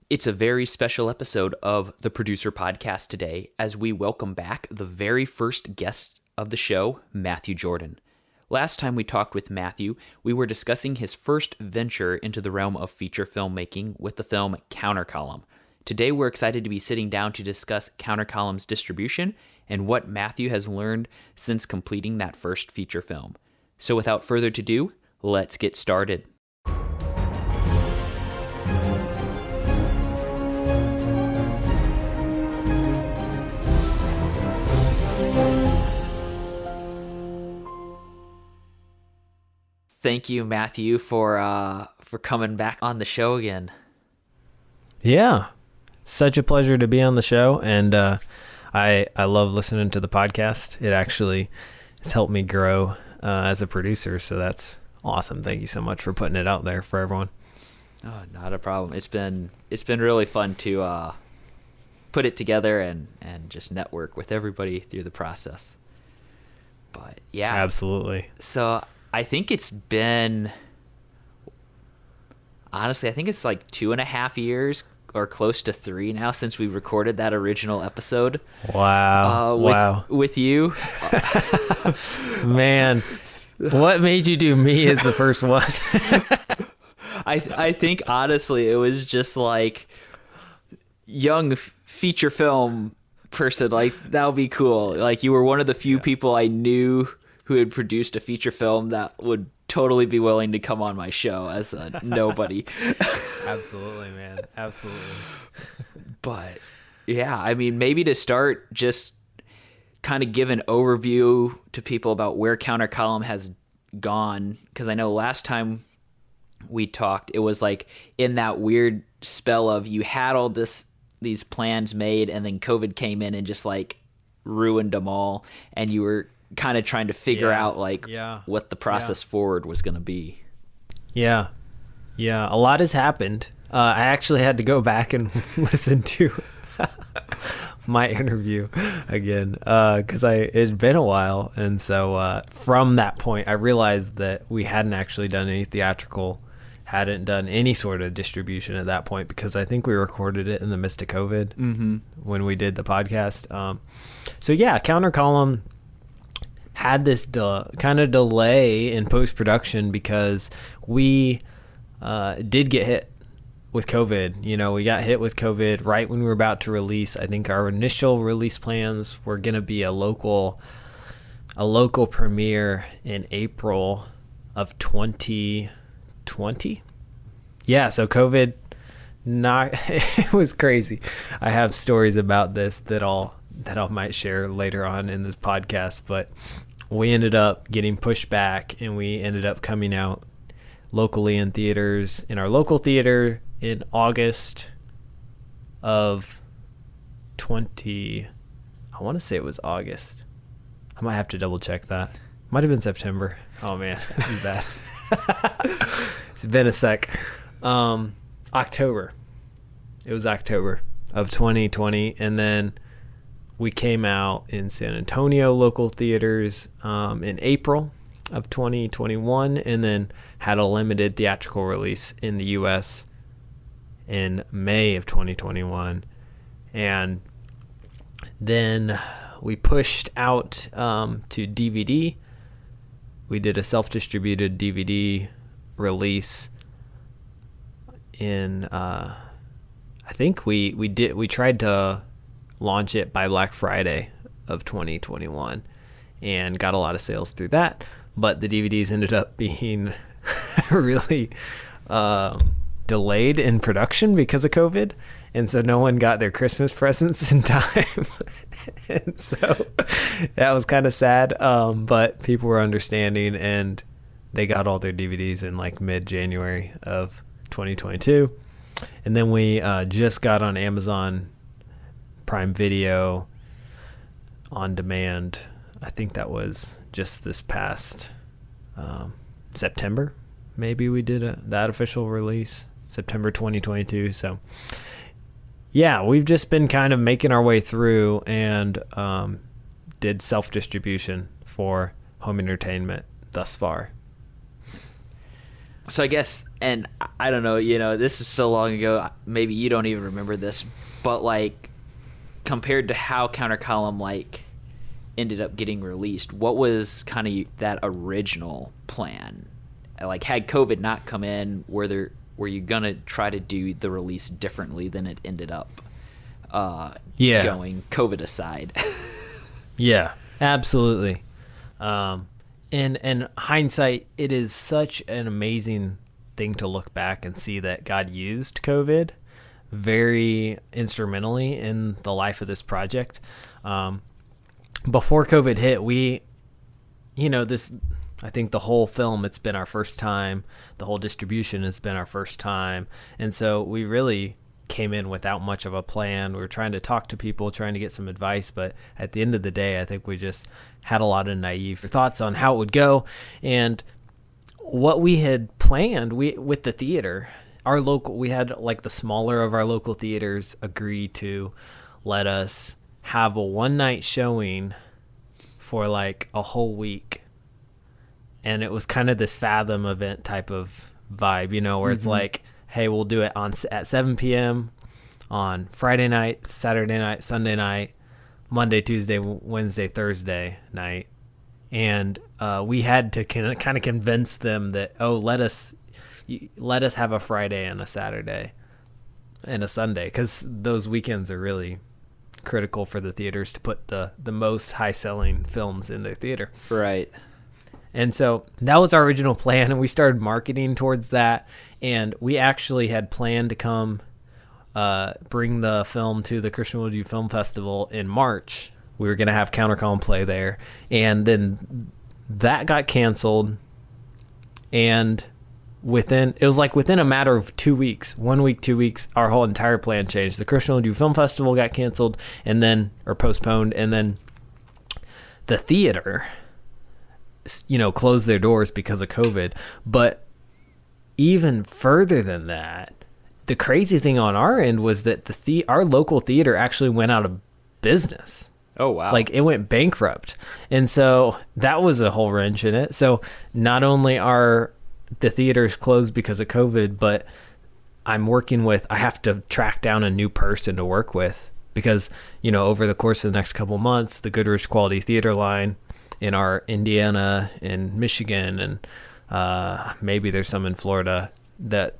It's a very special episode of the Producer Podcast today as we welcome back the very first guest of the show, Matthew Jordan. Last time we talked with Matthew, we were discussing his first venture into the realm of feature filmmaking with the film Countercolumn. Today we're excited to be sitting down to discuss Countercolumn's distribution and what Matthew has learned since completing that first feature film. So without further ado, let's get started. Thank you, Matthew, for coming back on the show again. Yeah, such a pleasure to be on the show, and I love listening to the podcast. It actually has helped me grow as a producer, so that's awesome. Thank you so much for putting it out there for everyone. Oh, not a problem. It's been really fun to put it together and just network with everybody through the process. But yeah, absolutely. So I think it's been, honestly, I think it's like 2.5 years or close to 3 now since we recorded that original episode. Wow. With you. Man, what made you do me as the first one? I think, honestly, it was just like young feature film person. Like, that would be cool. Like, you were one of the few people I knew who had produced a feature film that would totally be willing to come on my show as a nobody. Absolutely, man. Absolutely. But yeah, I mean, maybe to start, just kind of give an overview to people about where Countercolumn has gone. Because I know last time we talked, it was like in that weird spell of you had all these plans made, and then COVID came in and just like ruined them all, and you were kind of trying to figure out what the process forward was going to be. Yeah, a lot has happened. I actually had to go back and listen to my interview again because it'd been a while, and so from that point I realized that we hadn't actually done any theatrical, hadn't done any sort of distribution at that point, because I think we recorded it in the midst of COVID when we did the podcast. So yeah, Countercolumn had this kind of delay in post-production because we did get hit with COVID. You know, we got hit with COVID right when we were about to release. I think our initial release plans were going to be a local premiere in April of 2020. Yeah, so COVID, it was crazy. I have stories about this that I might share later on in this podcast, but we ended up getting pushed back, and we ended up coming out locally in theaters, in our local theater, in August of I want to say it was August. I might have to double check that. Might have been September. Oh man, this is bad. It's been a sec. October. It was October of 2020, and then we came out in San Antonio local theaters in April of 2021, and then had a limited theatrical release in the U.S. in May of 2021. And then we pushed out to DVD. We did a self-distributed DVD release in, I think we tried to launch it by Black Friday of 2021 and got a lot of sales through that, but the DVDs ended up being really delayed in production because of COVID, and so no one got their Christmas presents in time. And so that was kind of sad, but people were understanding, and they got all their DVDs in like mid-January of 2022. And then we just got on Amazon Prime Video on demand. I think that was just this past September. Maybe we did that official release, September 2022. So yeah, we've just been kind of making our way through, and did self-distribution for home entertainment thus far. So I guess, and I don't know, this is so long ago, maybe you don't even remember this, but like compared to how Counter Column like ended up getting released, what was kind of that original plan? Like, had COVID not come in, were you gonna try to do the release differently than it ended up going, COVID aside? Yeah, absolutely. In hindsight, it is such an amazing thing to look back and see that God used COVID very instrumentally in the life of this project. Before COVID hit, I think the whole film, it's been our first time. The whole distribution has been our first time. And so we really came in without much of a plan. We were trying to talk to people, trying to get some advice. But at the end of the day, I think we just had a lot of naive thoughts on how it would go. And what we had planned with the theater, we had like the smaller of our local theaters agree to let us have a one-night showing for like a whole week. And it was kind of this Fathom event type of vibe, where it's like, hey, we'll do it at 7 p.m. on Friday night, Saturday night, Sunday night, Monday, Tuesday, Wednesday, Thursday night. And we had to kind of convince them that, let us have a Friday and a Saturday and a Sunday, because those weekends are really critical for the theaters to put the most high-selling films in their theater. Right. And so that was our original plan, and we started marketing towards that. And we actually had planned to come bring the film to the Christian Worldview Film Festival in March. We were going to have Counter Column play there. And then that got canceled. And within a matter of 2 weeks, 1 week, 2 weeks, our whole entire plan changed. The Christian Worldview Film Festival got canceled or postponed. And then the theater, closed their doors because of COVID. But even further than that, the crazy thing on our end was that our local theater actually went out of business. Oh, wow. Like, it went bankrupt. And so that was a whole wrench in it. So not only are the theaters closed because of COVID, but I have to track down a new person to work with, because, over the course of the next couple months, the Goodrich Quality Theater line in our Indiana and Michigan, and maybe there's some in Florida, that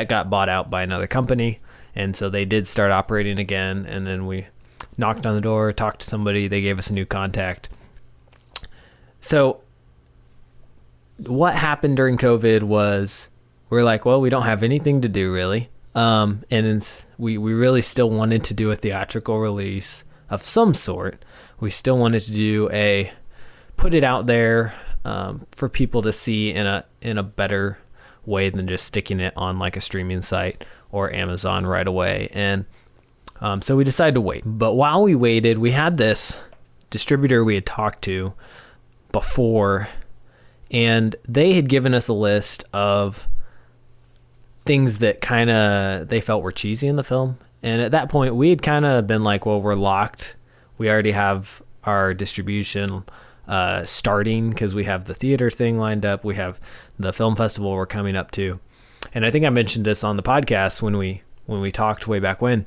got bought out by another company. And so they did start operating again. And then we knocked on the door, talked to somebody, they gave us a new contact. So what happened during COVID was we're like, well, we don't have anything to do really. And we really still wanted to do a theatrical release of some sort. We still wanted to put it out there for people to see in a better way than just sticking it on like a streaming site or Amazon right away. And so we decided to wait. But while we waited, we had this distributor we had talked to before, and they had given us a list of things that kind of they felt were cheesy in the film. And at that point, we had kind of been like, well, we're locked. We already have our distribution starting because we have the theater thing lined up. We have the film festival we're coming up to. And I think I mentioned this on the podcast when we talked way back when.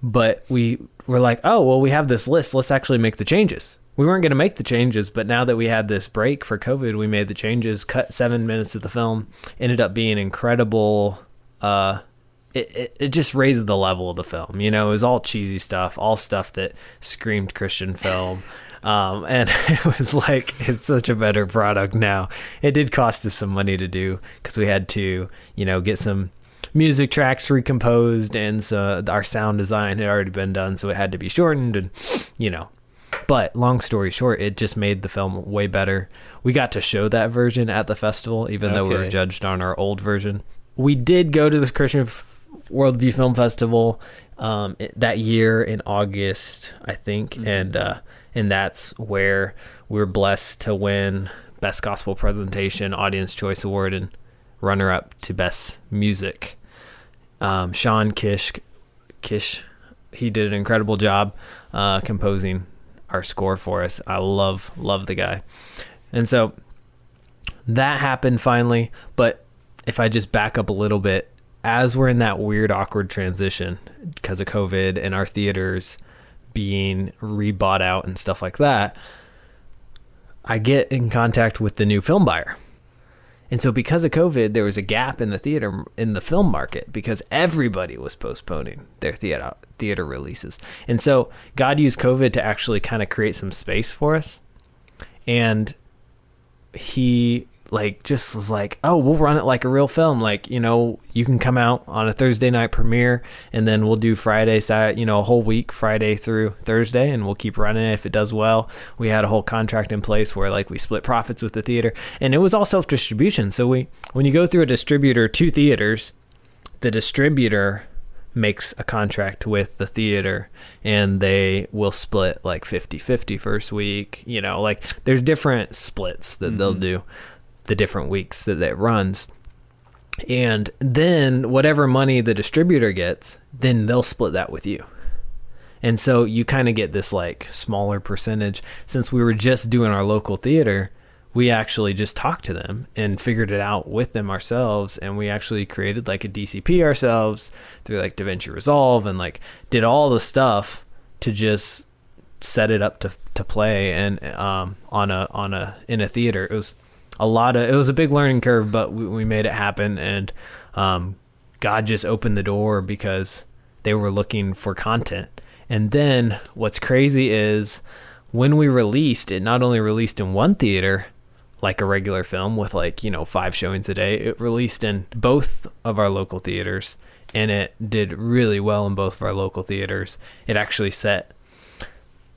But we were like, oh, well, we have this list. Let's actually make the changes. We weren't going to make the changes, but now that we had this break for COVID, we made the changes, cut 7 minutes of the film, ended up being incredible. It just raised the level of the film. It was all cheesy stuff, all stuff that screamed Christian film. And it was like, it's such a better product now. It did cost us some money to do because we had to, get some music tracks recomposed, and so our sound design had already been done, so it had to be shortened, and but long story short, it just made the film way better. We got to show that version at the festival, even though we were judged on our old version. We did go to the Christian Worldview Film Festival that year in August, I think, and that's where we were blessed to win Best Gospel Presentation, Audience Choice Award, and runner-up to Best Music. Sean Kish, he did an incredible job composing our score for us. I love the guy. And so that happened finally, but if I just back up a little bit, as we're in that weird, awkward transition because of COVID and our theaters being rebought out and stuff like that, I get in contact with the new film buyer. And so because of COVID, there was a gap in the film market because everybody was postponing their theater releases. And so God used COVID to actually kind of create some space for us. And he just was like, oh, we'll run it like a real film. You can come out on a Thursday night premiere, and then we'll do Friday, Saturday, a whole week, Friday through Thursday, and we'll keep running it if it does well. We had a whole contract in place where we split profits with the theater, and it was all self-distribution. So when you go through a distributor to theaters, the distributor makes a contract with the theater, and they will split 50-50 first week. There's different splits that they'll do the different weeks that it runs. And then whatever money the distributor gets, then they'll split that with you. And so you kind of get this smaller percentage. Since we were just doing our local theater, we actually just talked to them and figured it out with them ourselves. And we actually created a DCP ourselves through DaVinci Resolve and did all the stuff to just set it up to play and in a theater. It was a big learning curve, but we made it happen. And God just opened the door because they were looking for content. And then what's crazy is when we released, it not only released in one theater, like a regular film with 5 showings a day, it released in both of our local theaters, and it did really well in both of our local theaters. It actually set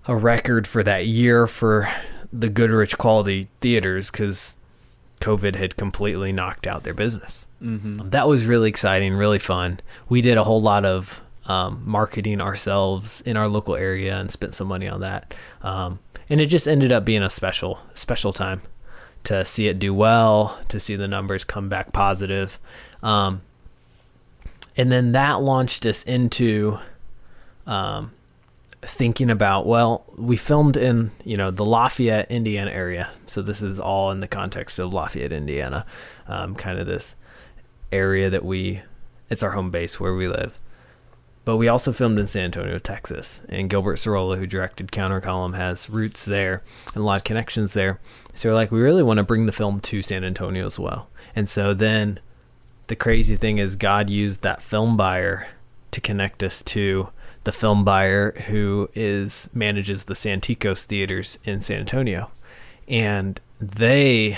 a record for that year for the Goodrich quality theaters because COVID had completely knocked out their business. That was really exciting, really fun. We did a whole lot of marketing ourselves in our local area and spent some money on that. And it just ended up being a special time to see it do well, to see the numbers come back positive. And then that launched us into thinking about, we filmed in, the Lafayette, Indiana area. So this is all in the context of Lafayette, Indiana, kind of this area it's our home base where we live. But we also filmed in San Antonio, Texas, and Gilbert Sorolla, who directed Counter Column, has roots there and a lot of connections there. So we're we really want to bring the film to San Antonio as well. And so then the crazy thing is God used that film buyer to connect us to the film buyer who manages the Santikos theaters in San Antonio. And they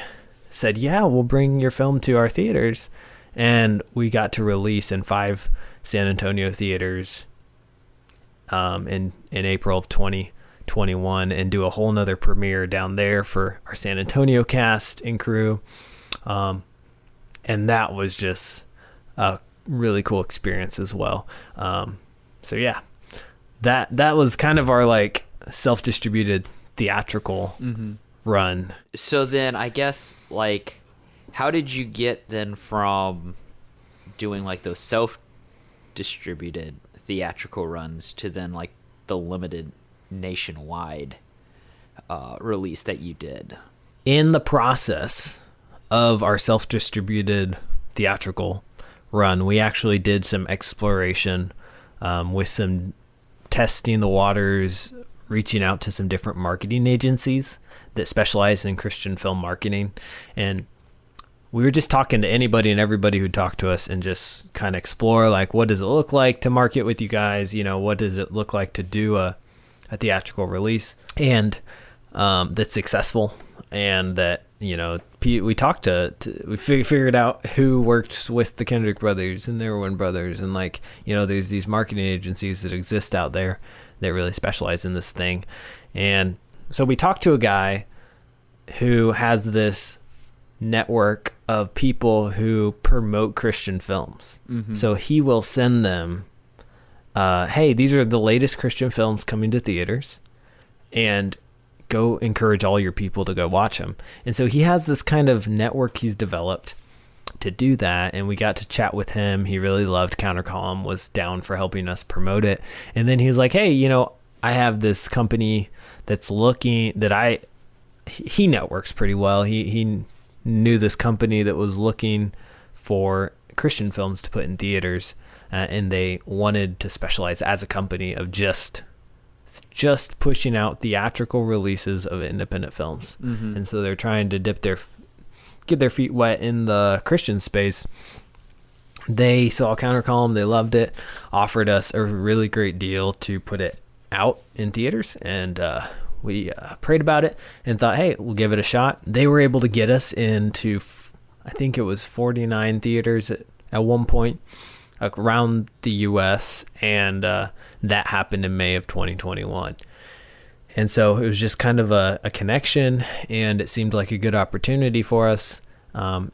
said, yeah, we'll bring your film to our theaters. And we got to release in 5 San Antonio theaters in April of 2021 and do a whole nother premiere down there for our San Antonio cast and crew. And that was just a really cool experience as well. So yeah, that was kind of our self-distributed theatrical run. So then I guess how did you get then from doing those self-distributed theatrical runs to then the limited nationwide release that you did? In the process of our self-distributed theatrical run, we actually did some exploration with some testing the waters, reaching out to some different marketing agencies that specialize in Christian film marketing. And we were just talking to anybody and everybody who talked to us and just kind of explore what does it look like to market with you guys? What does it look like to do a theatrical release and that's successful, and that we talked we figured out who worked with the Kendrick brothers and the Irwin brothers, and there's these marketing agencies that exist out there that really specialize in this thing. And so we talked to a guy who has this network of people who promote Christian films. So he will send them, hey, these are the latest Christian films coming to theaters, and go encourage all your people to go watch them. And so he has this kind of network he's developed to do that. And we got to chat with him. He really loved Counter Column, was down for helping us promote it. And then he was like, hey, I have this company that's looking he networks pretty well. He knew this company that was looking for Christian films to put in theaters, and they wanted to specialize as a company of just pushing out theatrical releases of independent films. And so they're trying to get their feet wet in the Christian space. They saw Counter Column, they loved it, offered us a really great deal to put it out in theaters, and we prayed about it and thought, hey, we'll give it a shot. They were able to get us into, I think it was 49 theaters at one point around the U.S., and that happened in May of 2021. And so it was just kind of a connection, and it seemed like a good opportunity for us.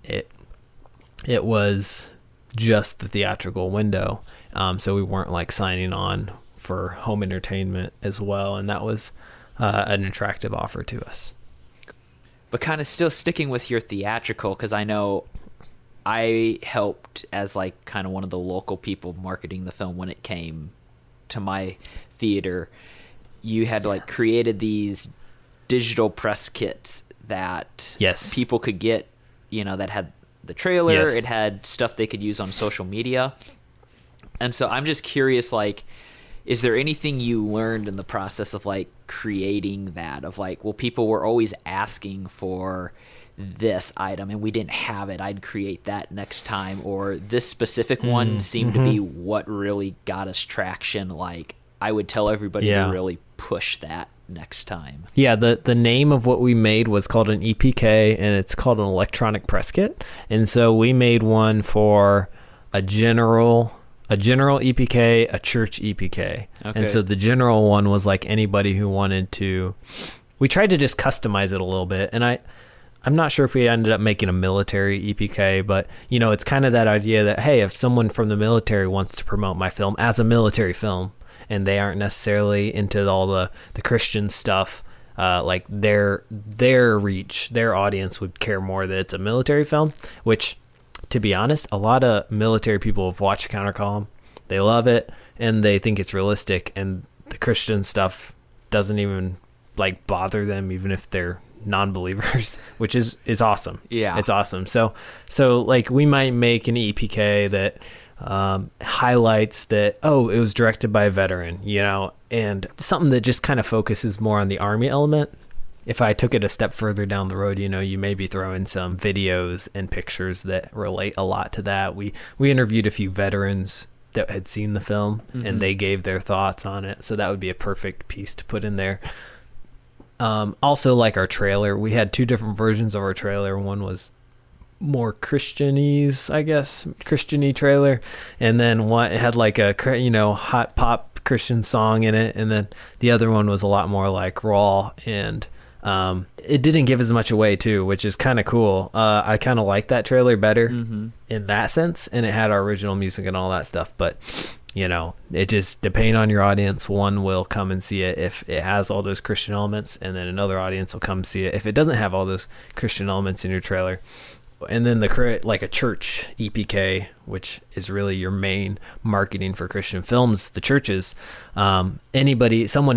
It was just the theatrical window, so we weren't like signing on for home entertainment as well, and that was an attractive offer to us. But kind of still sticking with your theatrical, because I know I helped as like kind of one of the local people marketing the film when it came to my theater. You had like created these digital press kits that people could get, that had the trailer. It had stuff they could use on social media. And so I'm just curious, like, is there anything you learned in the process of like creating that, of like, well, people were always asking for this item and we didn't have it, I'd create that next time, or this specific one seemed to be what really got us traction, like I would tell everybody to really push that next time. The name of what we made was called an EPK, and it's called an electronic press kit. And so we made one for a general EPK, a church EPK. Okay. And so the general one was like anybody who wanted to. We tried to just customize it a little bit, and I'm not sure if we ended up making a military EPK, but it's kind of that idea that, hey, if someone from the military wants to promote my film as a military film, and they aren't necessarily into all the Christian stuff, like their reach, their audience would care more that it's a military film, which, to be honest, a lot of military people have watched Counter Column. They love it, and they think it's realistic, and the Christian stuff doesn't even like bother them, even if they're non-believers, which is awesome. Yeah, it's awesome. So like we might make an EPK that highlights that, it was directed by a veteran, and something that just kind of focuses more on the Army element. If I took it a step further down the road, you maybe throw in some videos and pictures that relate a lot to that. We interviewed a few veterans that had seen the film, and they gave their thoughts on it, so that would be a perfect piece to put in there. Also, like our trailer, we had two different versions of our trailer. One was more Christianese, I guess, Christian-y trailer, and then one, it had like a hot pop Christian song in it, and then the other one was a lot more like raw, and it didn't give as much away too, which is kind of cool. I kind of like that trailer better in that sense, and it had our original music and all that stuff, but it just depending on your audience, one will come and see it if it has all those Christian elements, and then another audience will come see it if it doesn't have all those Christian elements in your trailer. And then like a church EPK, which is really your main marketing for Christian films, the churches, someone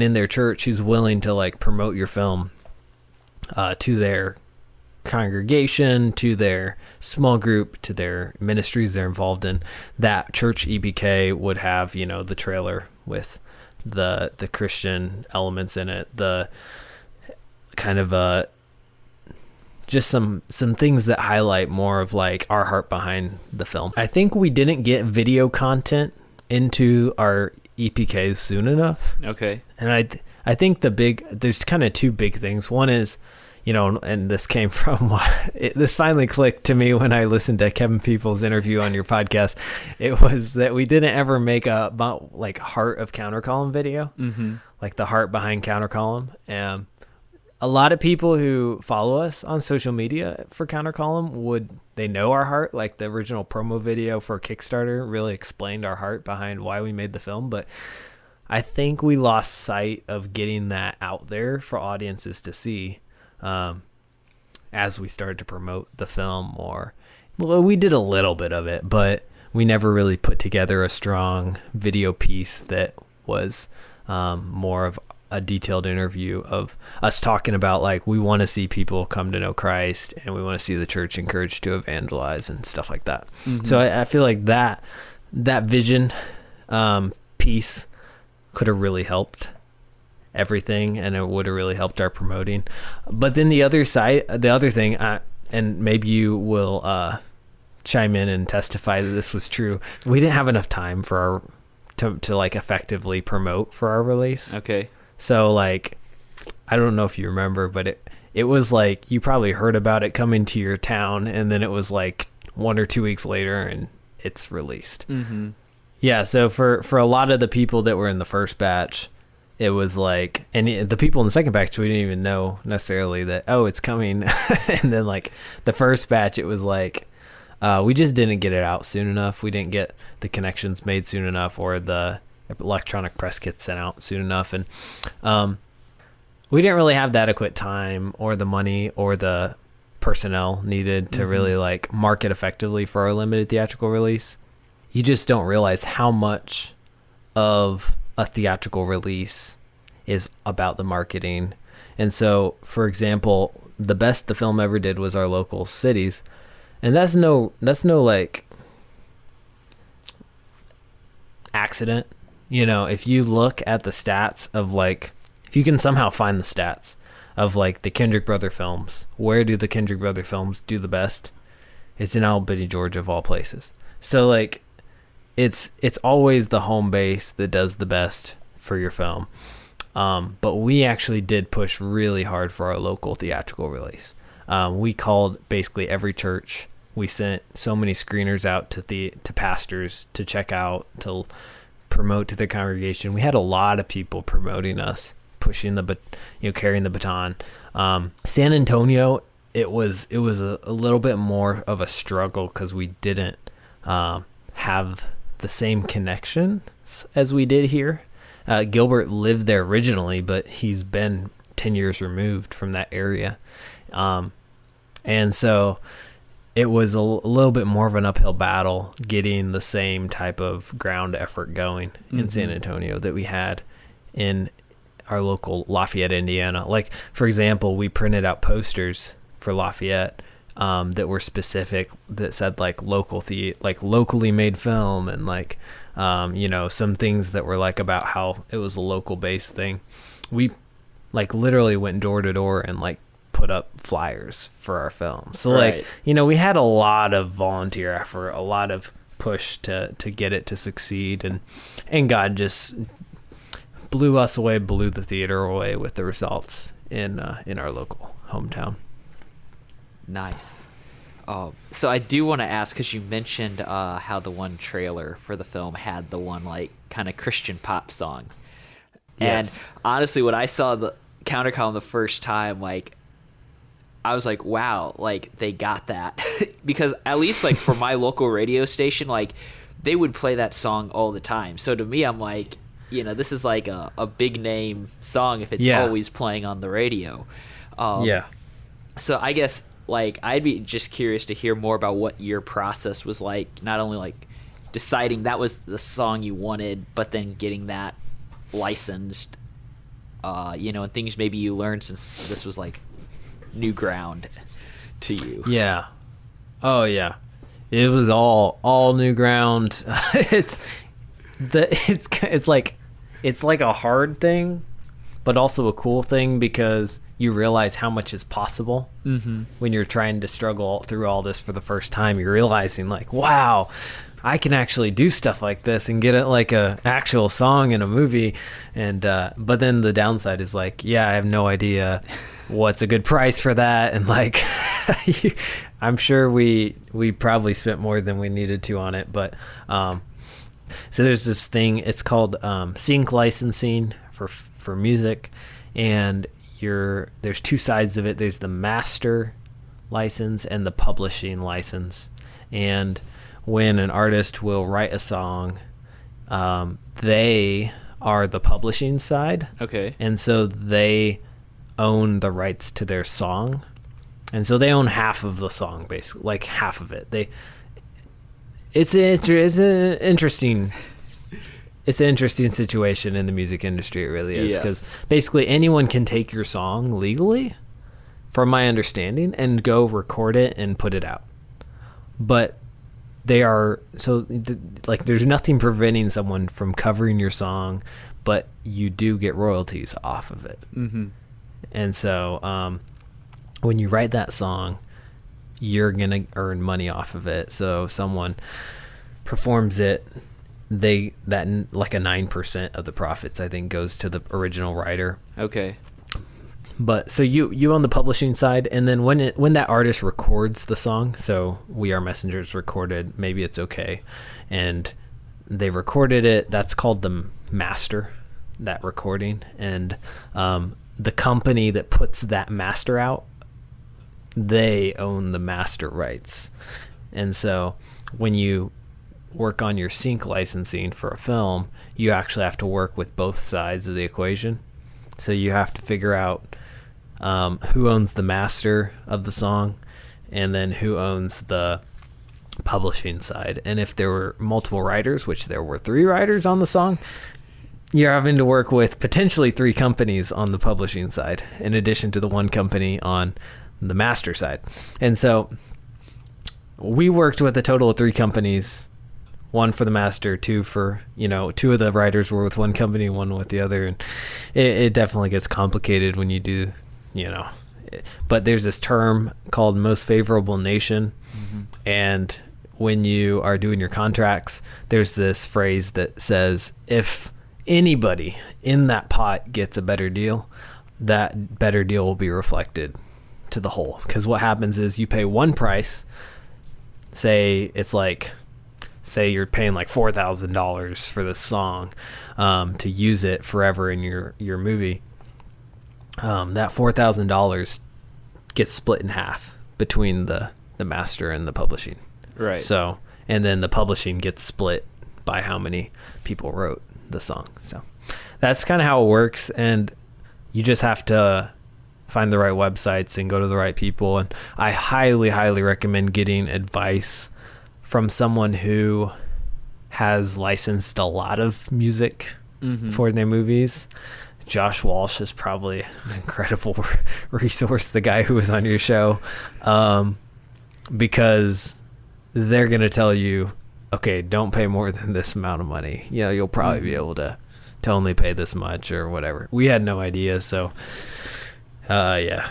in their church who's willing to like promote your film to their congregation, to their small group, to their ministries they're involved in, that church EPK would have the trailer with the Christian elements in it, the kind of just some things that highlight more of like our heart behind the film. I think we didn't get video content into our EPKs soon enough. Okay. And I think there's kind of two big things. One is, and this came from, this finally clicked to me when I listened to Kevin Peoples' interview on your podcast. It was that we didn't ever make a like heart of Counter Column video, like the heart behind Counter Column. A lot of people who follow us on social media for Counter Column they know our heart, like the original promo video for Kickstarter really explained our heart behind why we made the film, but I think we lost sight of getting that out there for audiences to see as we started to promote the film more. Well, we did a little bit of it, but we never really put together a strong video piece that was more of a detailed interview of us talking about like we want to see people come to know Christ and we want to see the church encouraged to evangelize and stuff like that. So I feel like that vision piece could have really helped everything, and it would have really helped our promoting. But then the other thing, and maybe you will chime in and testify that this was true, we didn't have enough time for to like effectively promote for our release. Okay. So like, I don't know if you remember, but it was like you probably heard about it coming to your town, and then it was like 1 or 2 weeks later and it's released. Yeah, so for a lot of the people that were in the first batch, it was like, and the people in the second batch, we didn't even know necessarily that, oh, it's coming. And then like the first batch, it was like, we just didn't get it out soon enough. We didn't get the connections made soon enough, or the electronic press kits sent out soon enough. And we didn't really have the adequate time or the money or the personnel needed to really like market effectively for our limited theatrical release. You just don't realize how much of a theatrical release is about the marketing. And so, for example, the best the film ever did was our local cities. And that's no like accident. You know, if you look at the stats of like, if you can somehow find the stats of like the Kendrick Brother films, where do the Kendrick Brother films do the best? It's in Albany, Georgia, of all places. So like, it's always the home base that does the best for your film. But we actually did push really hard for our local theatrical release. We called basically every church. We sent so many screeners out to pastors to check out, to promote to their congregation. We had a lot of people promoting us, pushing carrying the baton. San Antonio, it was a little bit more of a struggle because we didn't have the same connection as we did here. Gilbert lived there originally, but he's been 10 years removed from that area. And so it was a little bit more of an uphill battle getting the same type of ground effort going in San Antonio that we had in our local Lafayette, Indiana. Like, for example, we printed out posters for Lafayette that were specific, that said like locally made film, and like some things that were like about how it was a local based thing. We like literally went door to door and like put up flyers for our film. So right. Like, we had a lot of volunteer effort, a lot of push to get it to succeed, and God just blew the theater away with the results in our local hometown. Nice. So I do want to ask, because you mentioned how the one trailer for the film had the one like kind of Christian pop song. Yes. And honestly, when I saw the counter column the first time, like I was like, wow, like they got that. Because at least like for my local radio station, like they would play that song all the time. So to me, I'm like, this is like a big name song if it's always playing on the radio. So I guess like I'd be just curious to hear more about what your process was like, not only like deciding that was the song you wanted, but then getting that licensed, and things maybe you learned since this was like new ground to you. Yeah. Oh yeah. It was all new ground. It's like a hard thing, but also a cool thing, because you realize how much is possible when you're trying to struggle through all this for the first time. You're realizing like, wow, I can actually do stuff like this and get it like a actual song in a movie. And but then the downside is like, I have no idea what's a good price for that. And like, I'm sure we probably spent more than we needed to on it. But so there's this thing, it's called sync licensing for music, and there's two sides of it. There's the master license and the publishing license. And when an artist will write a song, they are the publishing side. Okay. And so they own the rights to their song. And so they own half of the song, basically, like half of it. It's an interesting it's an interesting situation in the music industry. It really is, because Yes. basically anyone can take your song legally, from my understanding, and go record it and put it out. But they are like there's nothing preventing someone from covering your song, but you do get royalties off of it. Mm-hmm. And so when you write that song, you're gonna earn money off of it. So someone performs it, like a 9% of the profits, I think, goes to the original writer. Okay. But so you own the publishing side, and then when that artist records the song, so We Are Messengers recorded Maybe It's Okay, and they recorded it, that's called the master, that recording. And the company that puts that master out, they own the master rights. And so when you work on your sync licensing for a film, you actually have to work with both sides of the equation. So you have to figure out who owns the master of the song, and then who owns the publishing side. And if there were multiple writers, which there were 3 writers on the song, you're having to work with potentially 3 companies on the publishing side, in addition to the 1 company on the master side. And so we worked with a total of 3 companies, 1 for the master, 2 for, 2 of the writers were with 1 company, 1 with the other. And it definitely gets complicated when you do, but there's this term called most favorable nation. Mm-hmm. And when you are doing your contracts, there's this phrase that says, if anybody in that pot gets a better deal, that better deal will be reflected to the whole. Because what happens is you pay one price, say you're paying like $4,000 for this song to use it forever in your movie. That $4,000 gets split in half between the master and the publishing. Right. So, and then the publishing gets split by how many people wrote the song. So that's kind of how it works. And you just have to find the right websites and go to the right people. And I highly, highly recommend getting advice from someone who has licensed a lot of music for their movies. Josh Walsh is probably an incredible resource, the guy who was on your show, because they're going to tell you, okay, don't pay more than this amount of money. You'll probably be able to only pay this much or whatever. We had no idea. So, yeah.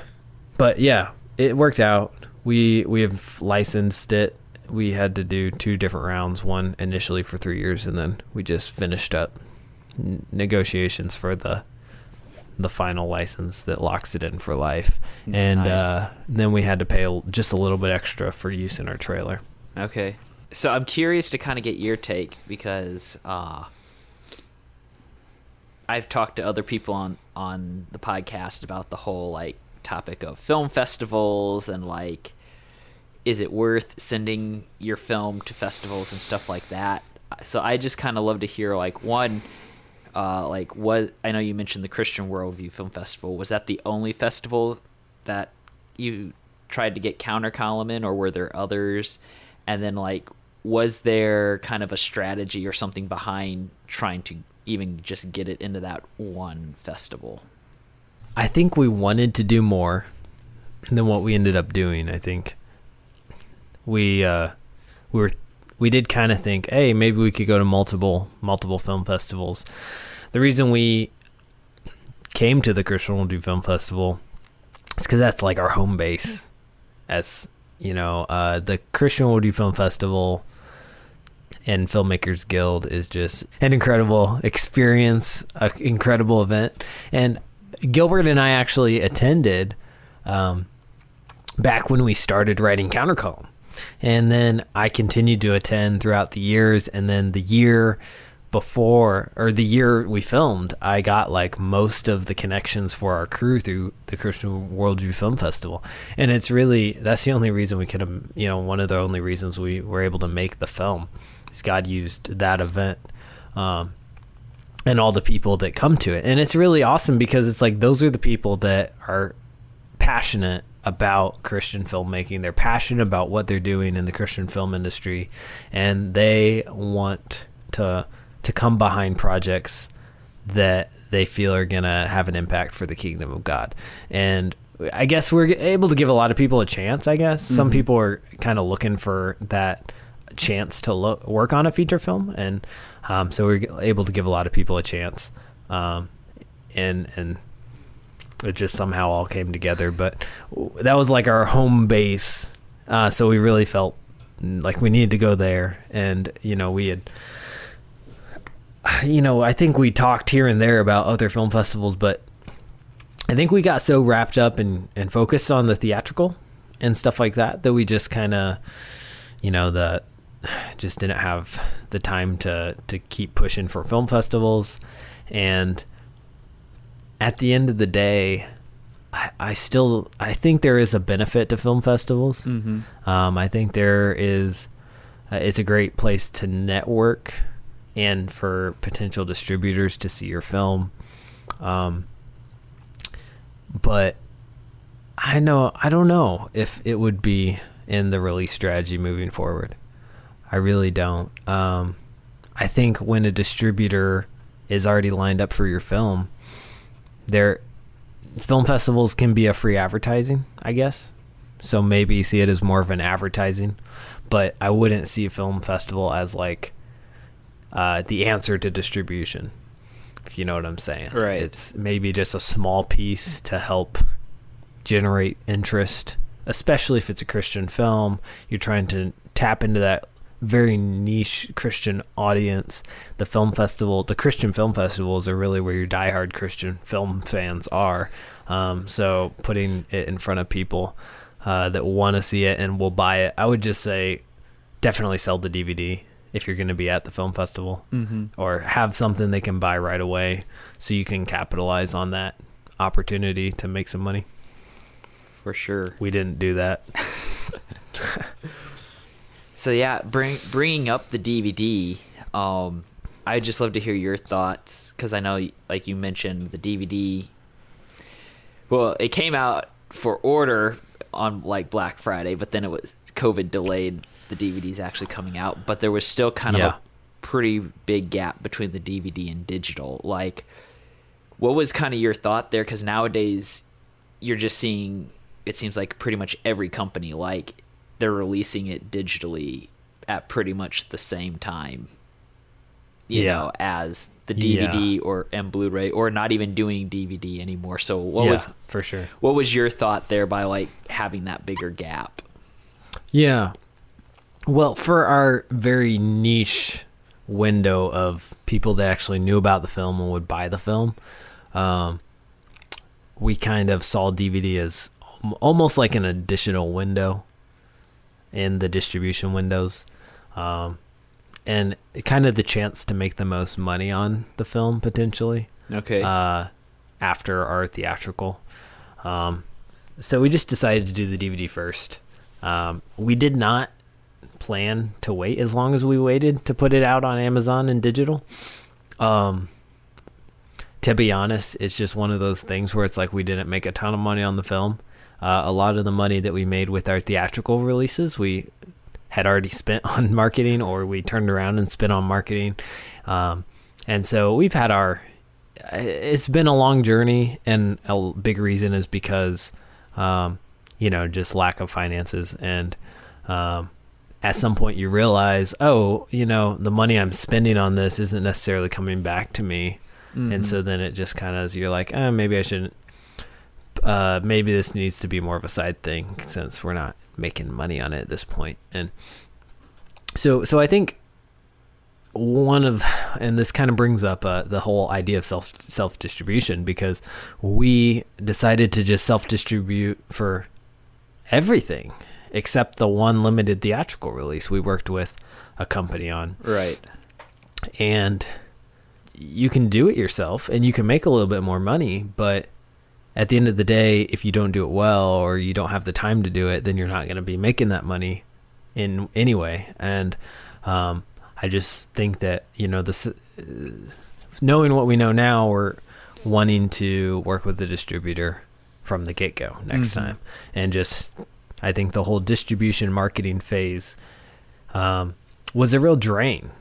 But yeah, it worked out. We have licensed it. We had to do 2 different rounds, one initially for 3 years, and then we just finished up negotiations for the final license that locks it in for life. And Nice. Then we had to pay just a little bit extra for use in our trailer. Okay. So I'm curious to kind of get your take, because I've talked to other people on the podcast about the whole like topic of film festivals and like, is it worth sending your film to festivals and stuff like that? So I just kind of love to hear like, one, like what, I know you mentioned the Christian Worldview Film Festival. Was that the only festival that you tried to get Counter Column in, or were there others? And then like, was there kind of a strategy or something behind trying to even just get it into that one festival? I think we wanted to do more than what we ended up doing. I think we did kind of think, hey, maybe we could go to multiple film festivals. The reason we came to the Christian Worldview Film Festival is because that's like our home base. As the Christian Worldview Film Festival and Filmmakers Guild is just an incredible experience, an incredible event. And Gilbert and I actually attended back when we started writing Counter Column. And then I continued to attend throughout the years. And then the year before, or the year we filmed, I got like most of the connections for our crew through the Christian Worldview Film Festival. And it's really, that's the only reason we could have, one of the only reasons we were able to make the film is God used that event and all the people that come to it. And it's really awesome because it's like, those are the people that are passionate about Christian filmmaking. They're passionate about what they're doing in the Christian film industry, and they want to to come behind projects that they feel are going to have an impact for the kingdom of God. And I guess we're able to give a lot of people a chance, I guess. Some people are kind of looking for that chance to work on a feature film. And so we're able to give a lot of people a chance. And it just somehow all came together. But that was like our home base. So we really felt like we needed to go there. And, we had... I think we talked here and there about other film festivals, but I think we got so wrapped up and focused on the theatrical and stuff like that we just kind of, just didn't have the time to keep pushing for film festivals. And at the end of the day, I think there is a benefit to film festivals. I think there is, it's a great place to network and for potential distributors to see your film. But I don't know if it would be in the release strategy moving forward. I really don't. I think when a distributor is already lined up for your film, film festivals can be a free advertising, I guess. So maybe you see it as more of an advertising, but I wouldn't see a film festival as like the answer to distribution, if you know what I'm saying. Right. It's maybe just a small piece to help generate interest, especially if it's a Christian film. You're trying to tap into that very niche Christian audience. The Christian film festivals are really where your diehard Christian film fans are. So putting it in front of people that want to see it and will buy it, I would just say definitely sell the DVD if you're going to be at the film festival, or have something they can buy right away so you can capitalize on that opportunity to make some money. For sure. We didn't do that. So yeah, bringing up the DVD, I'd just love to hear your thoughts, because I know, like you mentioned, the DVD, well, it came out for order on like Black Friday, but then COVID delayed the DVDs actually coming out, but there was still kind of a pretty big gap between the DVD and digital. Like, what was kind of your thought there? Because nowadays you're just seeing, it seems like pretty much every company, like, they're releasing it digitally at pretty much the same time, you know, as the DVD and Blu-ray, or not even doing DVD anymore. So for sure. What was your thought there by like having that bigger gap? Yeah. Well, for our very niche window of people that actually knew about the film and would buy the film, we kind of saw DVD as almost like an additional window in the distribution windows, and kind of the chance to make the most money on the film potentially. Okay. After our theatrical. So we just decided to do the DVD first. We did not plan to wait as long as we waited to put it out on Amazon and digital. To be honest, it's just one of those things where it's like we didn't make a ton of money on the film. A lot of the money that we made with our theatrical releases, we had already spent on marketing, or we turned around and spent on marketing. And so we've had it's been a long journey, and a big reason is because, just lack of finances. And at some point you realize, the money I'm spending on this isn't necessarily coming back to me. Mm-hmm. And so then it just kind of, you're like, maybe I shouldn't, maybe this needs to be more of a side thing since we're not making money on it at this point. And so I think and this kind of brings up the whole idea of self-distribution, because we decided to just self-distribute for everything except the one limited theatrical release we worked with a company on. Right. And you can do it yourself and you can make a little bit more money, but at the end of the day, if you don't do it well, or you don't have the time to do it, then you're not going to be making that money in anyway. And I just think that, knowing what we know now, we're wanting to work with the distributor from the get-go next time. And just, I think the whole distribution marketing phase was a real drain,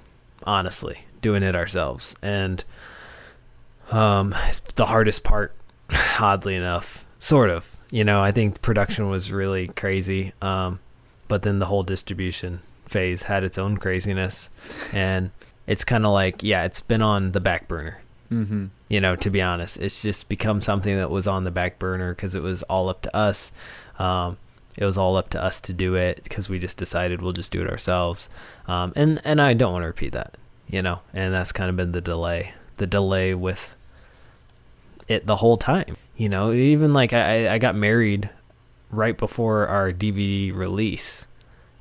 honestly, doing it ourselves. And the hardest part, oddly enough, sort of, I think production was really crazy. But then the whole distribution phase had its own craziness, and it's kind of like, it's been on the back burner. Mm-hmm. To be honest, it's just become something that was on the back burner because it was all up to us. It was all up to us to do it because we just decided we'll just do it ourselves. And I don't want to repeat that, and that's kind of been the delay with it the whole time. Even like I got married right before our DVD release.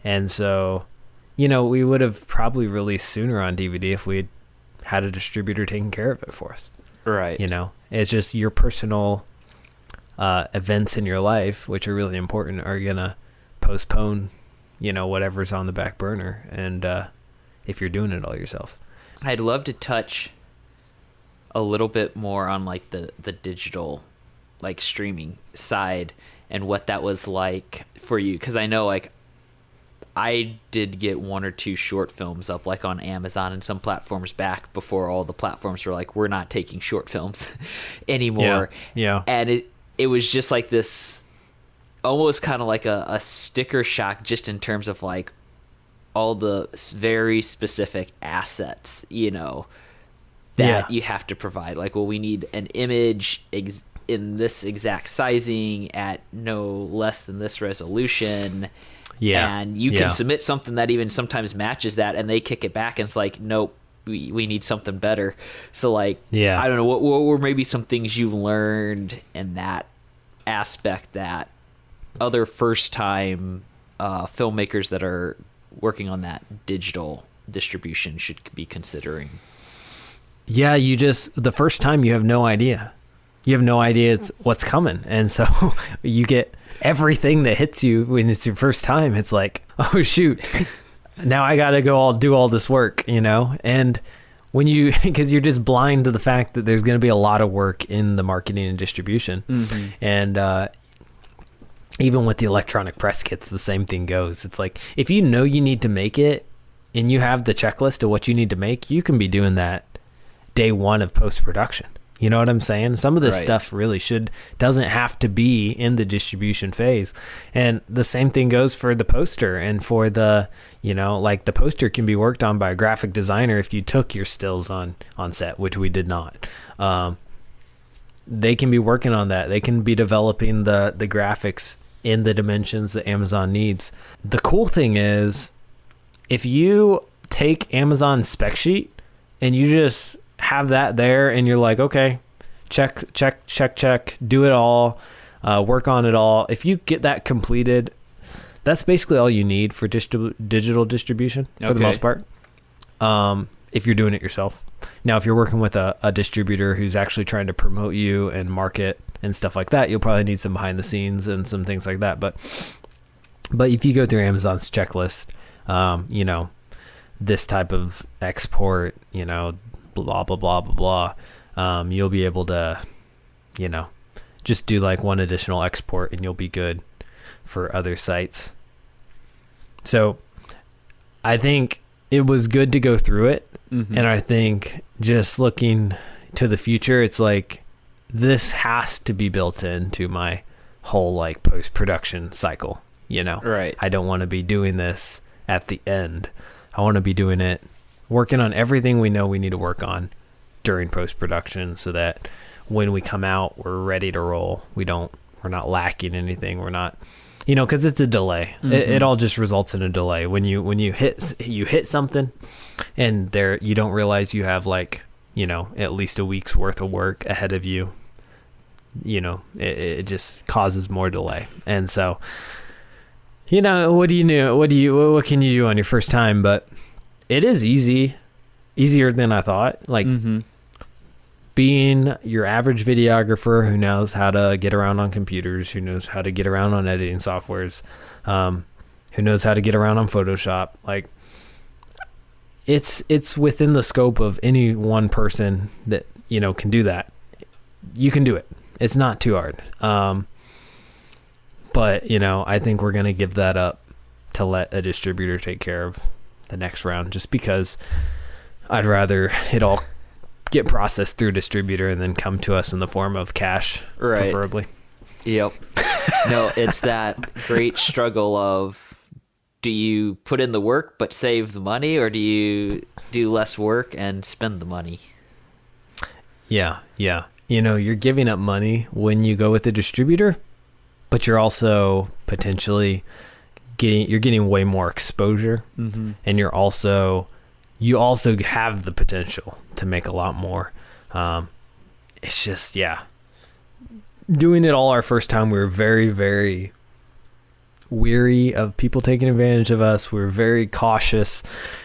And so, we would have probably released sooner on DVD if we had a distributor taking care of it for us. Right. It's just your personal events in your life, which are really important, are going to postpone, whatever's on the back burner. And if you're doing it all yourself. I'd love to touch a little bit more on like the digital, like streaming side and what that was like for you. Cause I know like I did get one or two short films up like on Amazon and some platforms back before all the platforms were like, we're not taking short films anymore. Yeah. And it was just like this almost kind of like a sticker shock just in terms of like all the very specific assets, that you have to provide. Like, well, we need an image in this exact sizing at no less than this resolution. Yeah. And you can submit something that even sometimes matches that, and they kick it back, and it's like, nope, we need something better. So, like, I don't know, what were maybe some things you learned in that aspect that other first-time filmmakers that are working on that digital distribution should be considering? Yeah, the first time you have no idea. You have no idea what's coming. And so you get everything that hits you when it's your first time. It's like, oh, shoot, now I got to go do all this work, And when because you're just blind to the fact that there's going to be a lot of work in the marketing and distribution. Mm-hmm. And even with the electronic press kits, the same thing goes. It's like, if you know you need to make it and you have the checklist of what you need to make, you can be doing that day one of post-production. You know what I'm saying? Some of this stuff really doesn't have to be in the distribution phase. And the same thing goes for the poster and for the, like the poster can be worked on by a graphic designer if you took your stills on set, which we did not. They can be working on that. They can be developing the graphics in the dimensions that Amazon needs. The cool thing is, if you take Amazon's spec sheet and you just have that there and you're like, okay, check, do it all, work on it all. If you get that completed, that's basically all you need for digital distribution for the most part. If you're doing it yourself. Now, if you're working with a distributor who's actually trying to promote you and market and stuff like that, you'll probably need some behind the scenes and some things like that. But if you go through Amazon's checklist, this type of export, blah, blah, blah, blah, blah, you'll be able to, just do like one additional export and you'll be good for other sites. So I think it was good to go through it. Mm-hmm. And I think just looking to the future, it's like, this has to be built into my whole like post-production cycle, Right. I don't want to be doing this at the end. I want to be doing it, working on everything we know we need to work on during post-production so that when we come out, we're ready to roll. We're not lacking anything. We're not, cause it's a delay. Mm-hmm. It all just results in a delay. When you hit something and you don't realize you have like, at least a week's worth of work ahead of you, it just causes more delay. And so, what can you do on your first time? But it is easier than I thought. Like, mm-hmm. Being your average videographer who knows how to get around on computers, who knows how to get around on editing softwares, who knows how to get around on Photoshop. Like, it's within the scope of any one person that, can do that. You can do it. It's not too hard. But, I think we're going to give that up to let a distributor take care of the next round, just because I'd rather it all get processed through a distributor and then come to us in the form of cash, Right. preferably. Yep. No, it's that great struggle of, do you put in the work but save the money, or do you do less work and spend the money? Yeah. You're giving up money when you go with the distributor, but you're also potentially getting way more exposure, and you also have the potential to make a lot more. It's just, doing it all our first time, we were very, very weary of people taking advantage of us. We were very cautious,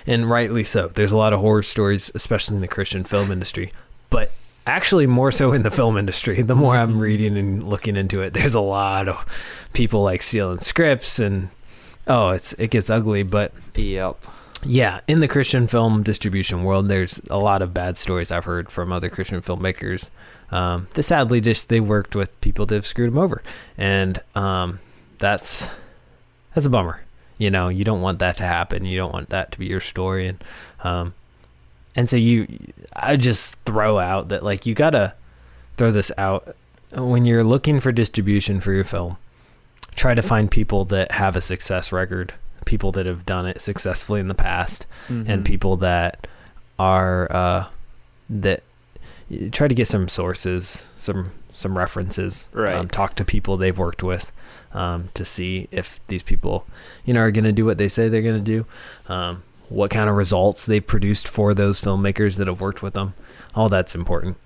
and rightly so. There's a lot of horror stories, especially in the Christian film industry, but actually more so in the film industry. The more I'm reading and looking into it, there's a lot of people like stealing scripts, and it gets ugly. But Yep. yeah, in the Christian film distribution world, there's a lot of bad stories I've heard from other Christian filmmakers that sadly just they worked with people that have screwed them over, and that's a bummer. You don't want that to happen. You don't want that to be your story, and so I just throw out that, like, you gotta throw this out when you're looking for distribution for your film. Try to find people that have a success record, people that have done it successfully in the past, and people that are that try to get some sources, some references, Right. Talk to people they've worked with, to see if these people are going to do what they say they're going to do, what kind of results they've produced for those filmmakers that have worked with them. All that's important.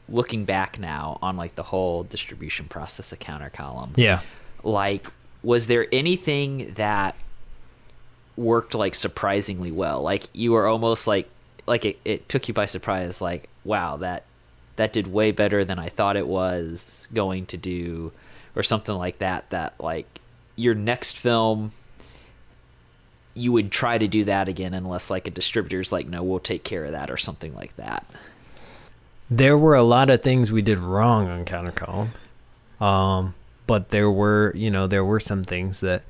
Looking back now on like the whole distribution process of Counter Column, Yeah. like, was there anything that worked like surprisingly well? Like, you were almost like it took you by surprise, like, wow, that did way better than I thought it was going to do, or something like that like your next film you would try to do that again, unless like a distributor's like, no, we'll take care of that, or something like that. There were a lot of things we did wrong on Counter Column, but there were some things that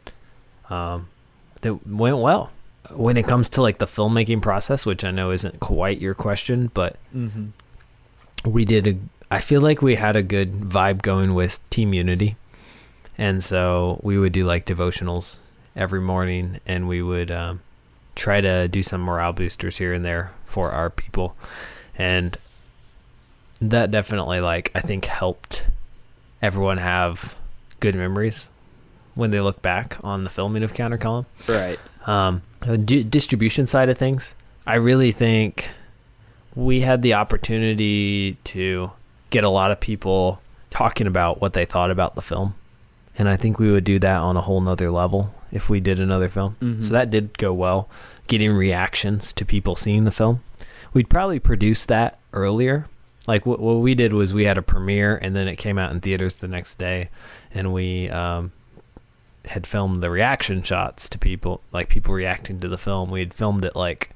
went well. When it comes to like the filmmaking process, which I know isn't quite your question, but I feel like we had a good vibe going with Team Unity, and so we would do like devotionals every morning, and we would try to do some morale boosters here and there for our people, and that definitely, like, I think helped everyone have good memories when they look back on the filming of Counter Column. Right. Distribution side of things, I really think we had the opportunity to get a lot of people talking about what they thought about the film, and I think we would do that on a whole nother level if we did another film. So that did go well, getting reactions to people seeing the film. We'd probably produce that earlier. Like, what we did was we had a premiere, and then it came out in theaters the next day, and we had filmed the reaction shots to people, like people reacting to the film. We had filmed it like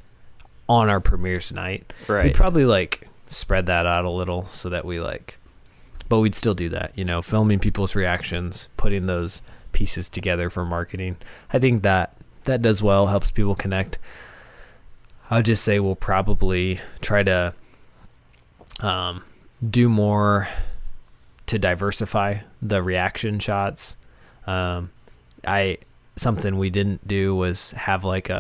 on our premieres night. Right. We'd probably like spread that out a little so that but we'd still do that, filming people's reactions, putting those pieces together for marketing. I think that does well, helps people connect. I'll just say we'll probably try to do more to diversify the reaction shots. Something we didn't do was have like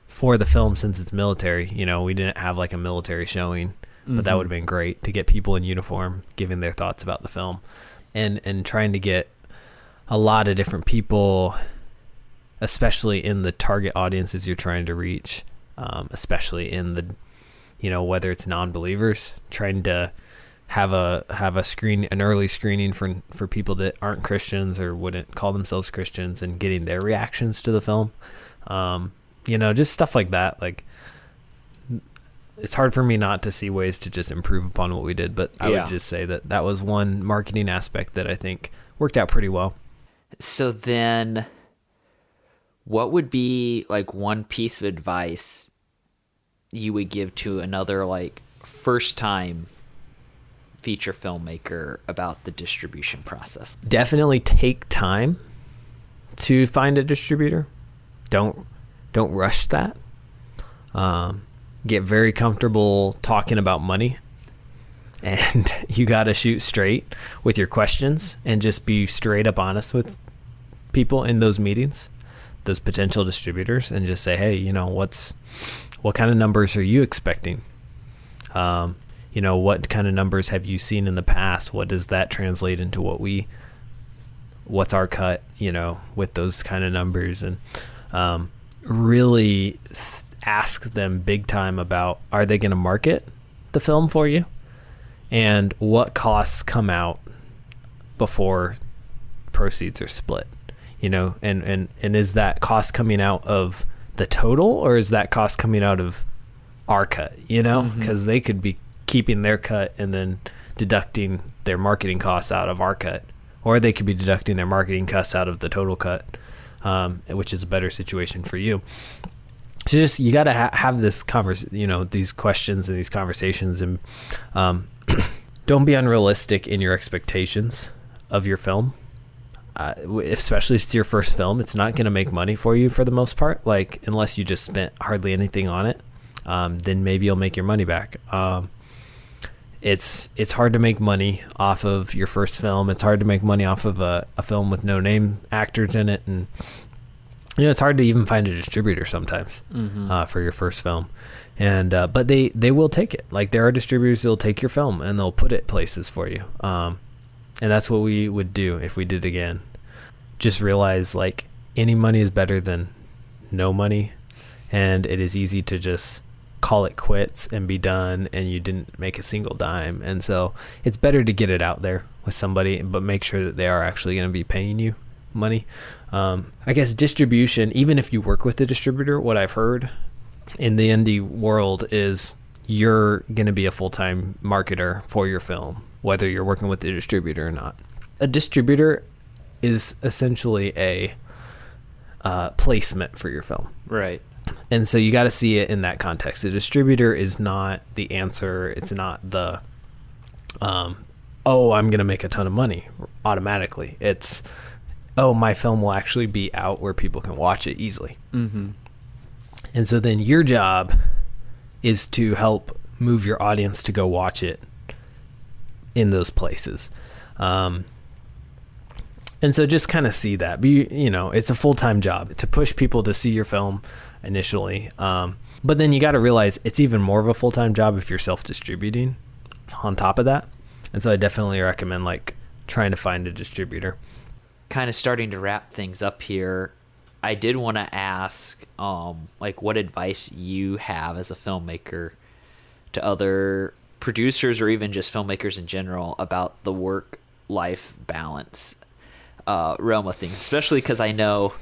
for the film, since it's military, we didn't have like a military showing, but that would have been great to get people in uniform giving their thoughts about the film, and trying to get a lot of different people, especially in the target audiences you're trying to reach, especially in the, whether it's non-believers, trying to have an early screening for people that aren't Christians or wouldn't call themselves Christians, and getting their reactions to the film. Just stuff like that. Like, it's hard for me not to see ways to just improve upon what we did, but I would just say that was one marketing aspect that I think worked out pretty well. So then, what would be like one piece of advice you would give to another like first time feature filmmaker about the distribution process? Definitely take time to find a distributor. Don't rush that. get very comfortable talking about money, and you got to shoot straight with your questions and just be straight up honest with people in those meetings, those potential distributors, and just say, hey, what kind of numbers are you expecting? What kind of numbers have you seen in the past? What does that translate into what's our cut, with those kind of numbers? And really ask them big time about, are they going to market the film for you? And what costs come out before proceeds are split? And is that cost coming out of the total, or is that cost coming out of our cut? Because they could be keeping their cut and then deducting their marketing costs out of our cut, or they could be deducting their marketing costs out of the total cut, which is a better situation for you. So just, you got to have this these questions and these conversations, and don't be unrealistic in your expectations of your film. Especially if it's your first film, it's not going to make money for you for the most part. Like, unless you just spent hardly anything on it, then maybe you'll make your money back. It's hard to make money off of your first film. It's hard to make money off of a film with no name actors in it, and it's hard to even find a distributor sometimes for your first film. And but they will take it. Like, there are distributors that'll take your film and they'll put it places for you. And that's what we would do if we did again. Just realize, like, any money is better than no money, and it is easy to just call it quits and be done, and you didn't make a single dime. And so it's better to get it out there with somebody, but make sure that they are actually going to be paying you money. I guess distribution, even if you work with a distributor, what I've heard in the indie world is you're going to be a full-time marketer for your film, whether you're working with the distributor or not. A distributor is essentially a placement for your film. Right. And so you got to see it in that context. A distributor is not the answer. It's not the, I'm going to make a ton of money automatically. It's, my film will actually be out where people can watch it easily. Mm-hmm. And so then your job is to help move your audience to go watch it in those places. And so just kind of see that. It's a full-time job to push people to see your film initially. But then you got to realize it's even more of a full-time job if you're self-distributing on top of that. And so I definitely recommend, like, trying to find a distributor. Kind of starting to wrap things up here, I did want to ask, what advice you have as a filmmaker to other producers, or even just filmmakers in general, about the work-life balance realm of things, especially because I know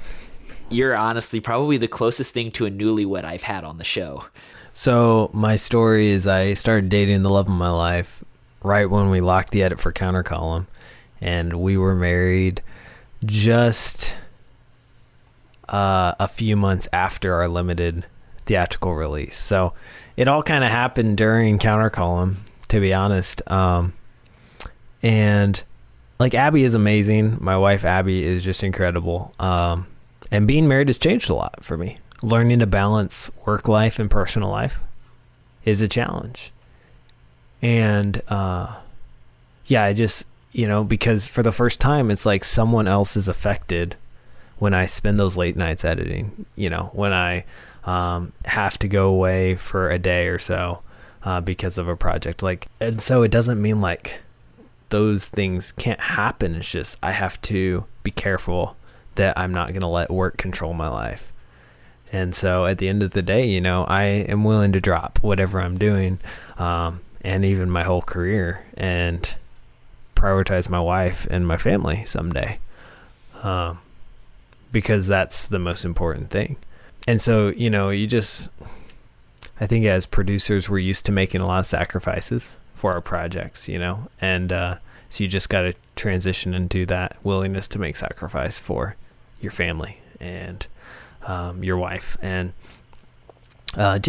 you're honestly probably the closest thing to a newlywed I've had on the show. So my story is, I started dating the love of my life right when we locked the edit for Counter Column, and we were married just a few months after our limited theatrical release. So it all kind of happened during Counter Column, to be honest. And like, Abby is amazing. My wife, Abby, is just incredible. And being married has changed a lot for me. Learning to balance work life and personal life is a challenge. And, I just, because for the first time, it's like someone else is affected when I spend those late nights editing, when I have to go away for a day or so because of a project. And so it doesn't mean like those things can't happen. It's just, I have to be careful that I'm not going to let work control my life. And so at the end of the day, I am willing to drop whatever I'm doing, and even my whole career, and prioritize my wife and my family someday, because that's the most important thing. And so, I think as producers, we're used to making a lot of sacrifices for our projects, and so you just got to transition into that willingness to make sacrifice for your family and your wife. And I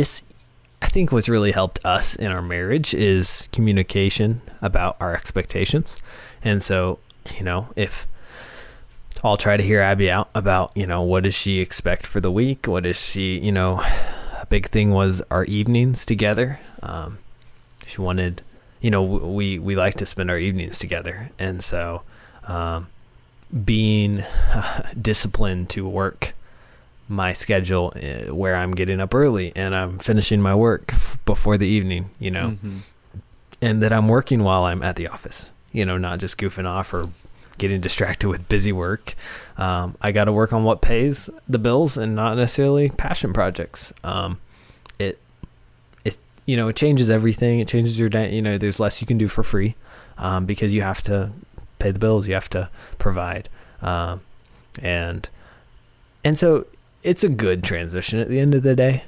think what's really helped us in our marriage is communication about our expectations. And so, if I'll try to hear Abby out about, what does she expect for the week? What is she, big thing was our evenings together. She wanted, we like to spend our evenings together. And so being disciplined to work my schedule where I'm getting up early and I'm finishing my work before the evening, and that I'm working while I'm at the office, not just goofing off or getting distracted with busy work. I got to work on what pays the bills and not necessarily passion projects. It changes everything. It changes your day. There's less you can do for free, because you have to pay the bills. You have to provide. And so it's a good transition at the end of the day.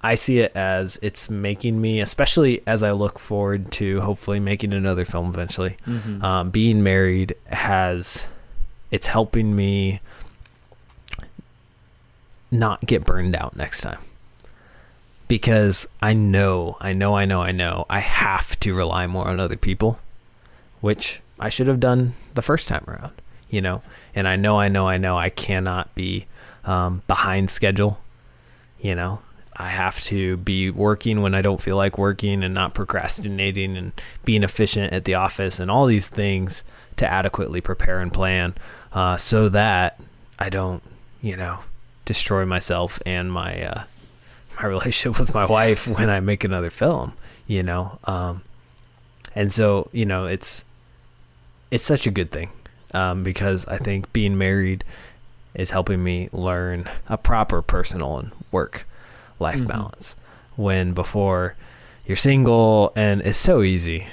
I see it as it's making me, especially as I look forward to hopefully making another film eventually, being married it's helping me not get burned out next time. Because I know I have to rely more on other people, which I should have done the first time around, and I know I cannot be behind schedule. I have to be working when I don't feel like working and not procrastinating and being efficient at the office and all these things to adequately prepare and plan, so that I don't, destroy myself and my relationship with my wife when I make another film, and so, it's such a good thing, because I think being married is helping me learn a proper personal and work life balance, when before you're single, and it's so easy,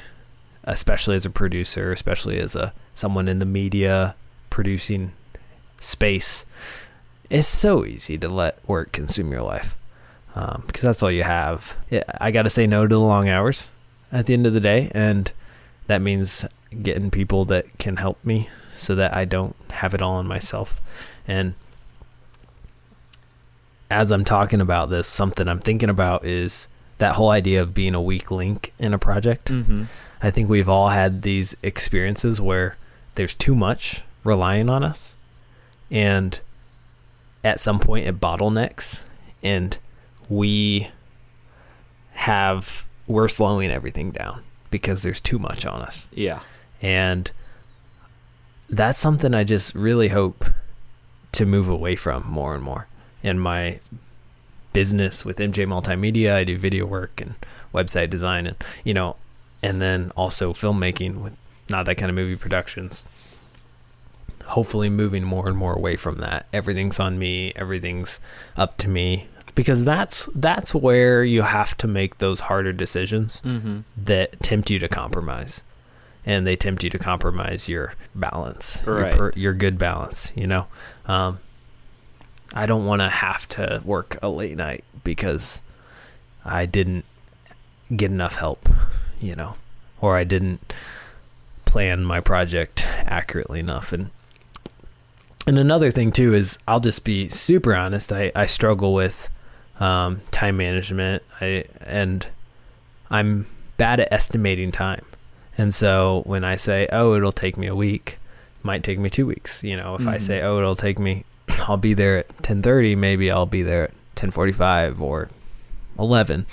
especially as a producer, especially as someone in the media producing space, it's so easy to let work consume your life. Because that's all you have. I got to say no to the long hours at the end of the day. And that means getting people that can help me so that I don't have it all on myself. And as I'm talking about this, something I'm thinking about is that whole idea of being a weak link in a project. I think we've all had these experiences where there's too much relying on us. And at some point it bottlenecks, and we're slowing everything down because there's too much on us. Yeah. And that's something I just really hope to move away from more and more. In my business with MJ Multimedia, I do video work and website design and, and then also filmmaking with Not That Kind of Movie Productions. Hopefully moving more and more away from that. Everything's on me. Everything's up to me. Because that's where you have to make those harder decisions that tempt you to compromise, and they tempt you to compromise your balance, right. your good balance. I don't want to have to work a late night because I didn't get enough help, or I didn't plan my project accurately enough. And another thing too is, I'll just be super honest. I struggle with time management. I'm bad at estimating time. And so when I say, it'll take me a week, it might take me 2 weeks. If I say, I'll be there at 10:30, maybe I'll be there at 10:45 or 11.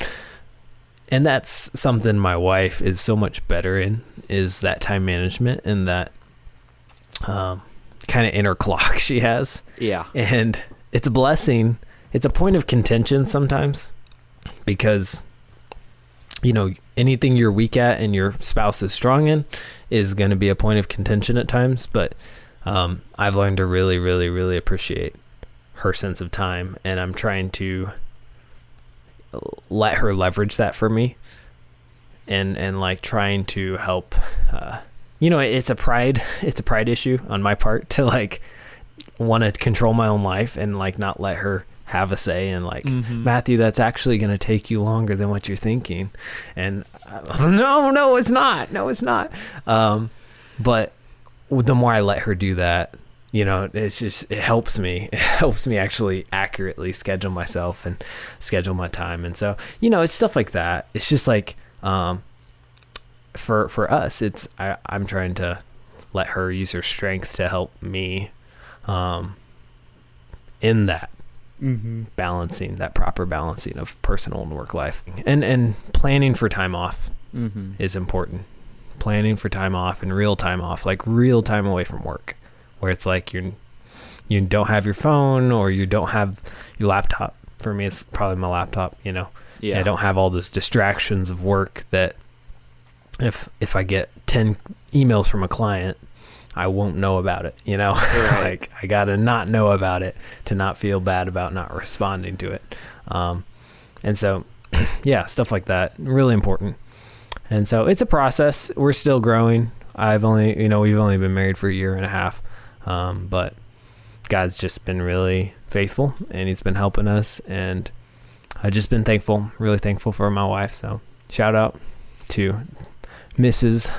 And that's something my wife is so much better in, is that time management and that kind of inner clock she has. Yeah. And it's a blessing. It's a point of contention sometimes, because, anything you're weak at and your spouse is strong in is going to be a point of contention at times. But I've learned to really, really, really appreciate her sense of time, and I'm trying to let her leverage that for me, and like trying to help. It's a pride issue on my part to like want to control my own life and like not let her have a say, and like, Matthew, that's actually going to take you longer than what you're thinking. And no, it's not. But the more I let her do that, it helps me. It helps me actually accurately schedule myself and schedule my time. And so, it's stuff like that. It's just like, for us, I'm trying to let her use her strength to help me, in that. balancing, that proper balancing of personal and work life, and planning for time off is important. Planning for time off and real time off, like real time away from work, where it's like you don't have your phone or you don't have your laptop. For me, it's probably my laptop, Yeah. I don't have all those distractions of work that if I get 10 emails from a client, I won't know about it, Right. Like I gotta not know about it to not feel bad about not responding to it. And so, yeah, stuff like that, really important. And so it's a process. We're still growing. We've only been married for a year and a half. But God's just been really faithful and he's been helping us. And I've just been thankful, really thankful for my wife. So shout out to Mrs.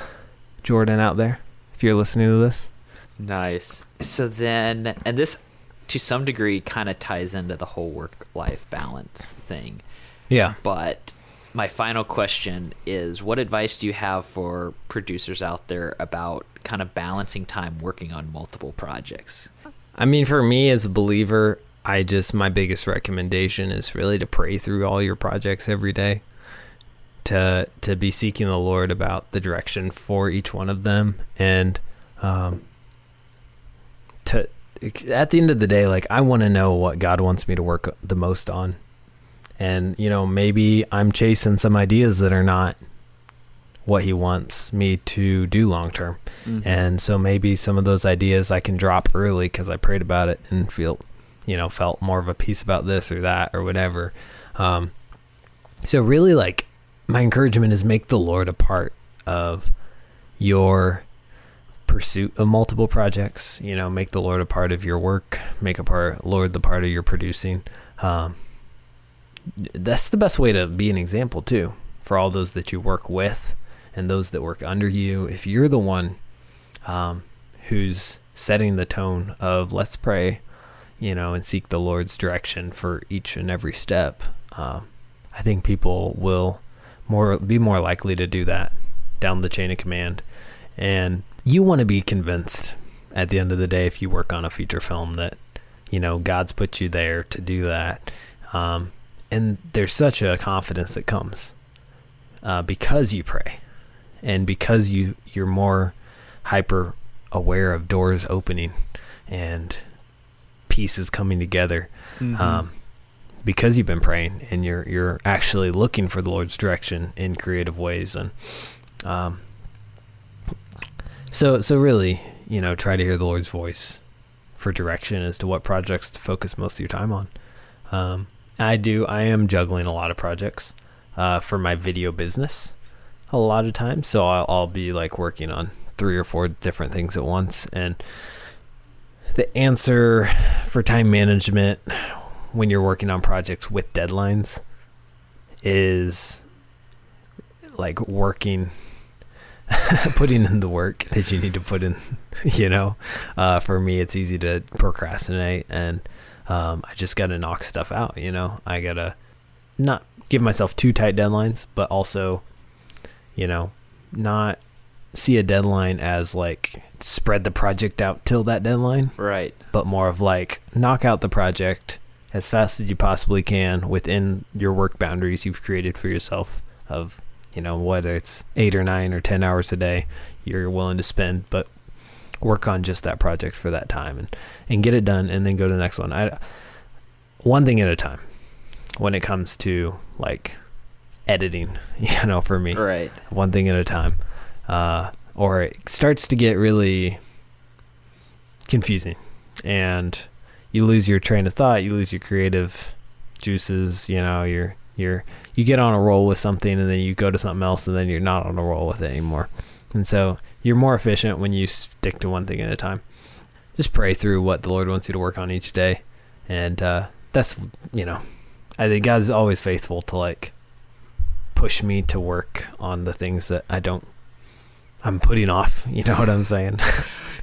Jordan out there, if you're listening to this. Nice. So then, and this to some degree kind of ties into the whole work-life balance thing. Yeah. But my final question is, what advice do you have for producers out there about kind of balancing time working on multiple projects? I mean, for me as a believer, my biggest recommendation is really to pray through all your projects every day, to be seeking the Lord about the direction for each one of them. And, at the end of the day, like, I want to know what God wants me to work the most on. And, maybe I'm chasing some ideas that are not what he wants me to do long term. And so maybe some of those ideas I can drop early because I prayed about it and felt more of a peace about this or that or whatever. So really, like, my encouragement is make the Lord a part of your pursuit of multiple projects. Make the Lord a part of your work, make Lord the part of your producing. That's the best way to be an example too, for all those that you work with and those that work under you. If you're the one who's setting the tone of let's pray, and seek the Lord's direction for each and every step, I think people will be more likely to do that down the chain of command. And you want to be convinced at the end of the day, if you work on a feature film, that God's put you there to do that. And there's such a confidence that comes because you pray and because you're more hyper aware of doors opening and pieces coming together, because you've been praying and you're actually looking for the Lord's direction in creative ways. And so really, try to hear the Lord's voice for direction as to what projects to focus most of your time on. I am juggling a lot of projects for my video business a lot of times. So I'll be like working on 3 or 4 different things at once. And the answer for time management when you're working on projects with deadlines is like putting in the work that you need to put in. For me, it's easy to procrastinate, and I just got to knock stuff out. I got to not give myself too tight deadlines, but also, not see a deadline as like spread the project out till that deadline. Right. But more of like knock out the project as fast as you possibly can within your work boundaries you've created for yourself of, whether it's 8 or 9 or 10 hours a day you're willing to spend, but work on just that project for that time and get it done and then go to the next one. One thing at a time when it comes to like editing, for me. Right. One thing at a time. Or it starts to get really confusing and you lose your train of thought, you lose your creative juices, you get on a roll with something and then you go to something else and then you're not on a roll with it anymore. And so you're more efficient when you stick to one thing at a time. Just pray through what the Lord wants you to work on each day. And that's, I think God's always faithful to like push me to work on the things that I'm putting off. You know what I'm saying?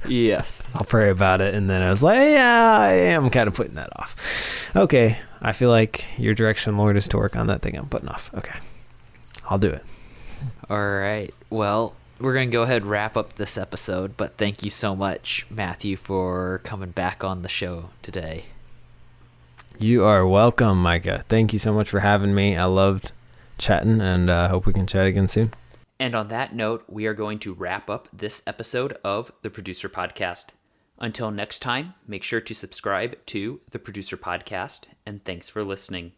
Yes. I'll pray about it. And then I was like, yeah, I am kind of putting that off. Okay. I feel like your direction, Lord, is to work on that thing I'm putting off. Okay. I'll do it. All right. Well, we're going to go ahead and wrap up this episode, but thank you so much, Matthew, for coming back on the show today. You are welcome, Micah. Thank you so much for having me. I loved chatting, and hope we can chat again soon. And on that note, we are going to wrap up this episode of The Producer Podcast. Until next time, make sure to subscribe to The Producer Podcast, and thanks for listening.